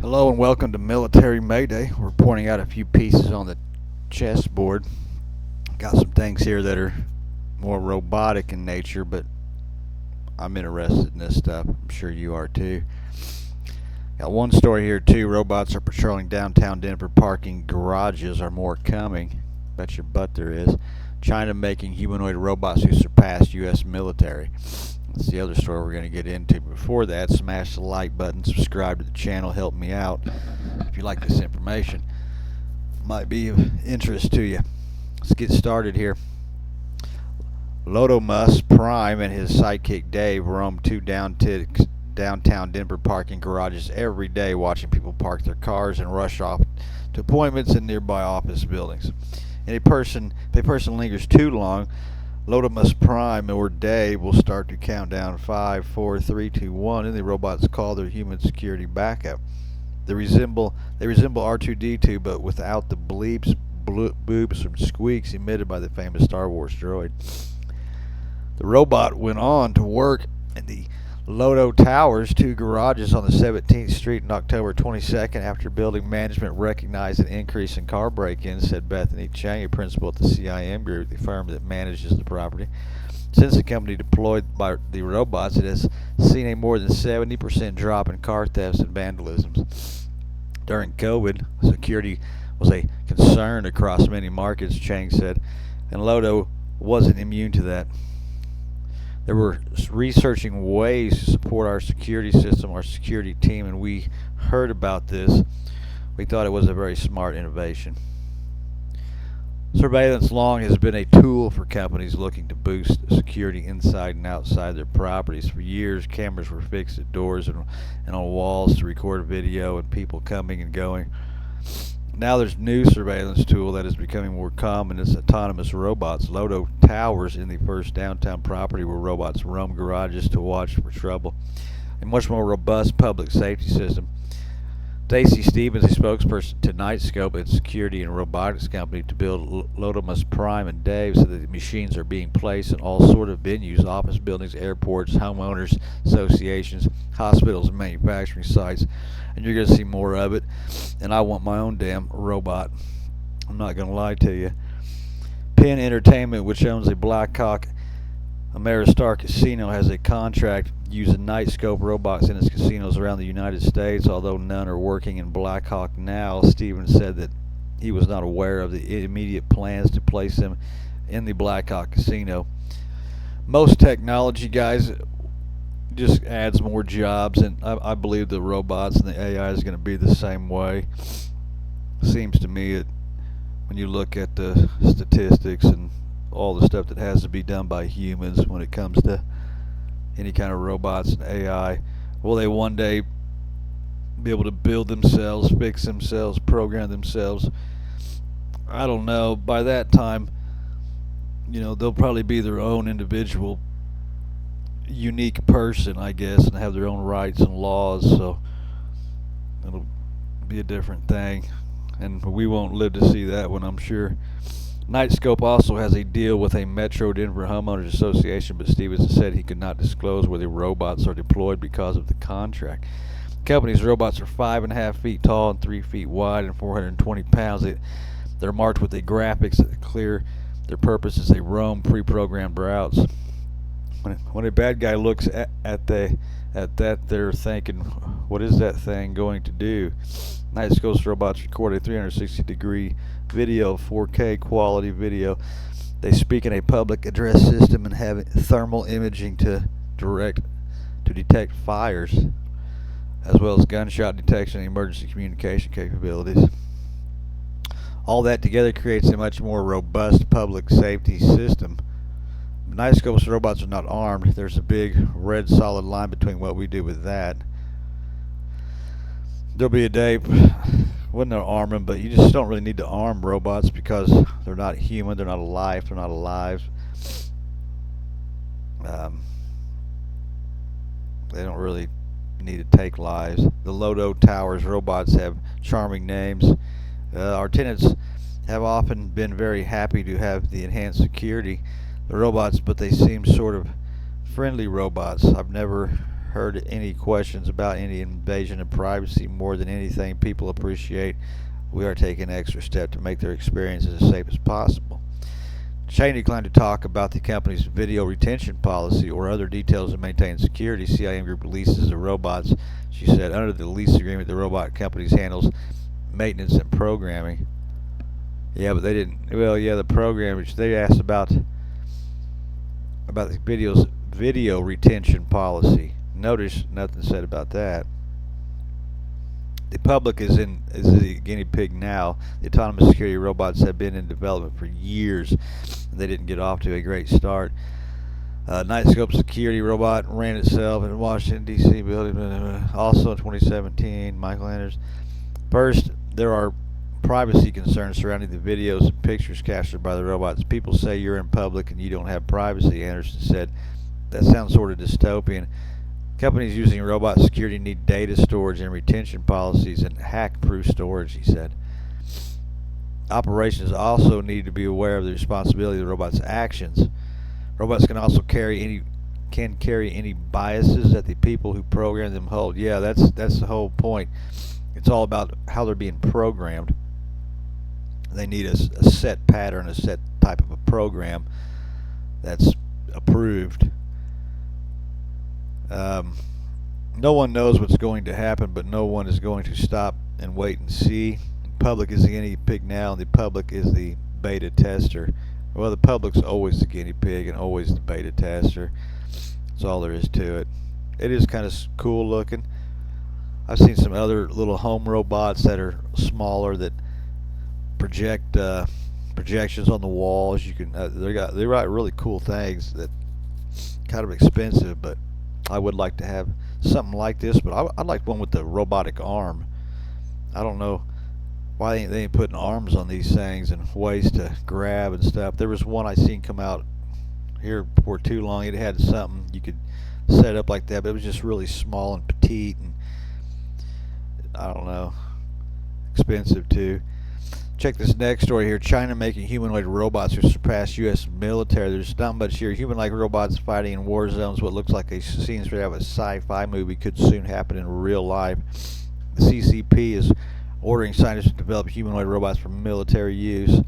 Hello and welcome to Military Mayday. We're pointing out a few pieces on the chessboard. Got some things here that are more robotic in nature, but I'm interested in this stuff. I'm sure you are too. Got one story here too. Robots are patrolling downtown Denver parking garages. Are more coming? Bet your butt there is. China making humanoid robots who surpass US military. That's the other story we're going to get into. Before that, smash the like button, subscribe to the channel, help me out. If you like this information, it might be of interest to you. Let's get started here. LoDoMus Prime and his sidekick Dave roam two downtown Denver parking garages every day, watching people park their cars and rush off to appointments in nearby office buildings. If a person lingers too long, LoDoMus Prime or Dave will start to count down 5, 4, 3, 2, 1, and the robots call their human security backup. They resemble R2-D2, but without the bleeps, boops, and squeaks emitted by the famous Star Wars droid. The robot went on to work in the LoDo Towers, two garages on the 17th Street on October 22nd after building management recognized an increase in car break-ins, said Bethany Chang, a principal at the CIM Group, the firm that manages the property. Since the company deployed the robots, it has seen a more than 70% drop in car thefts and vandalisms. During COVID, security was a concern across many markets, Chang said, and LoDo wasn't immune to that. They were researching ways to support our security system, our security team, and we heard about this. We thought it was a very smart innovation. Surveillance long has been a tool for companies looking to boost security inside and outside their properties. For years, cameras were fixed at doors and on walls to record video and people coming and going. Now there's a new surveillance tool that is becoming more common. It's autonomous robots. LoDo Towers in the first downtown property where robots roam garages to watch for trouble. A much more robust public safety system. Stacy Stevens, a spokesperson to Nightscope, its security and robotics company, to build LoDoMus Prime and Dave, said that the machines are being placed in all sort of venues: office buildings, airports, homeowners associations, hospitals, and manufacturing sites. And you're going to see more of it. And I want my own damn robot. I'm not going to lie to you. Penn Entertainment, which owns a Blackhawk Ameristar casino, has a contract using Nightscope robots in its casinos around the United States, although none are working in Blackhawk now. Stevens said that he was not aware of the immediate plans to place them in the Blackhawk casino. Most technology, guys, just adds more jobs, and I believe the robots and the AI is going to be the same way. Seems to me that when you look at the statistics and all the stuff that has to be done by humans when it comes to any kind of robots and AI, will they one day be able to build themselves, fix themselves, program themselves? I don't know. By that time, they'll probably be their own individual unique person, I guess, and have their own rights and laws, so it'll be a different thing, and we won't live to see that one, I'm sure. Nightscope also has a deal with a Metro Denver Homeowners Association, but Stevens said he could not disclose where the robots are deployed because of the contract. The company's robots are 5.5 feet tall and 3 feet wide and 420 pounds. They're marked with a graphics that clear their purpose is they roam pre-programmed routes. When a bad guy looks at that, they're thinking, what is that thing going to do? Nightscope's robots record a 360-degree video, 4K quality video. They speak in a public address system and have thermal imaging to detect fires, as well as gunshot detection and emergency communication capabilities. All that together creates a much more robust public safety system. Nightscope's robots are not armed. There's a big red solid line between what we do with that. There'll be a day when they'll arm them, but you just don't really need to arm robots because they're not human, they're not alive, they don't really need to take lives. The LoDo Towers robots have charming names. Our tenants have often been very happy to have the enhanced security. The robots, but they seem sort of friendly robots. I've never heard any questions about any invasion of privacy. More than anything, people appreciate we are taking an extra step to make their experiences as safe as possible. Chang declined to talk about the company's video retention policy or other details to maintain security. CIM Group leases the robots. She said under the lease agreement, the robot companies handles maintenance and programming. Yeah, but they didn't. Well, yeah, the programming. They asked about the video retention policy. Notice nothing said about that. The public is the guinea pig now. The autonomous security robots have been in development for years. They didn't get off to a great start. Nightscope security robot ran itself in Washington D.C. building. Also in 2017, Michael Anders. First, there are privacy concerns surrounding the videos and pictures captured by the robots. People say you're in public and you don't have privacy, Anderson said. That sounds sort of dystopian. Companies using robot security need data storage and retention policies and hack-proof storage, he said. Operations also need to be aware of the responsibility of the robot's actions. Robots can also carry any biases that the people who program them hold. Yeah, that's the whole point. It's all about how they're being programmed. They need a set pattern, a set type of a program that's approved. No one knows what's going to happen, but no one is going to stop and wait and see. The public is the guinea pig now, and the public is the beta tester. Well, the public's always the guinea pig and always the beta tester. That's all there is to it. It is kind of cool looking. I've seen some other little home robots that are smaller that project projections on the walls. You can they write really cool things that kind of expensive, but I would like to have something like this. But I'd like one with the robotic arm. I don't know why they ain't putting arms on these things and ways to grab and stuff. There was one I seen come out here before too long. It had something you could set up like that, but it was just really small and petite, and I don't know, expensive too. Check this next story here. China making humanoid robots who surpass US military. There's not much here. Human-like robots fighting in war zones. What looks like a scene straight out of a sci-fi movie could soon happen in real life. The CCP is ordering scientists to develop humanoid robots for military use.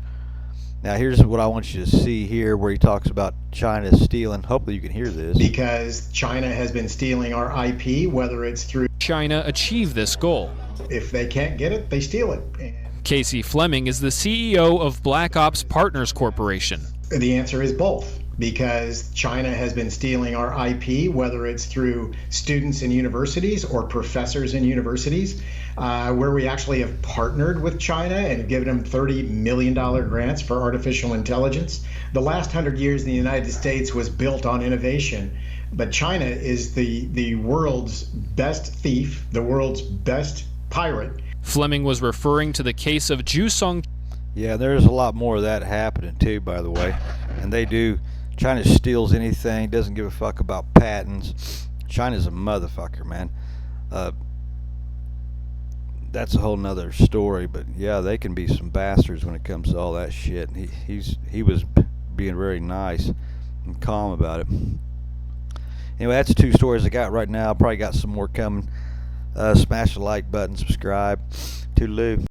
Now here's what I want you to see here, where he talks about China stealing. Hopefully you can hear this. Because China has been stealing our IP, whether it's through... China achieve this goal. If they can't get it, they steal it. Casey Fleming is the CEO of Black Ops Partners Corporation. The answer is both. Because China has been stealing our IP, whether it's through students in universities or professors in universities, where we actually have partnered with China and given them $30 million grants for artificial intelligence. The last 100 years in the United States was built on innovation, but China is the world's best thief, the world's best pirate. Fleming was referring to the case of Jusong. Yeah, there's a lot more of that happening too, by the way. And they do. China steals anything, doesn't give a fuck about patents. China's a motherfucker, man. That's a whole nother story, but yeah, they can be some bastards when it comes to all that shit. He was being very nice and calm about it. Anyway, that's 2 stories I got right now. Probably got some more coming. Smash the like button, subscribe. Toodaloo.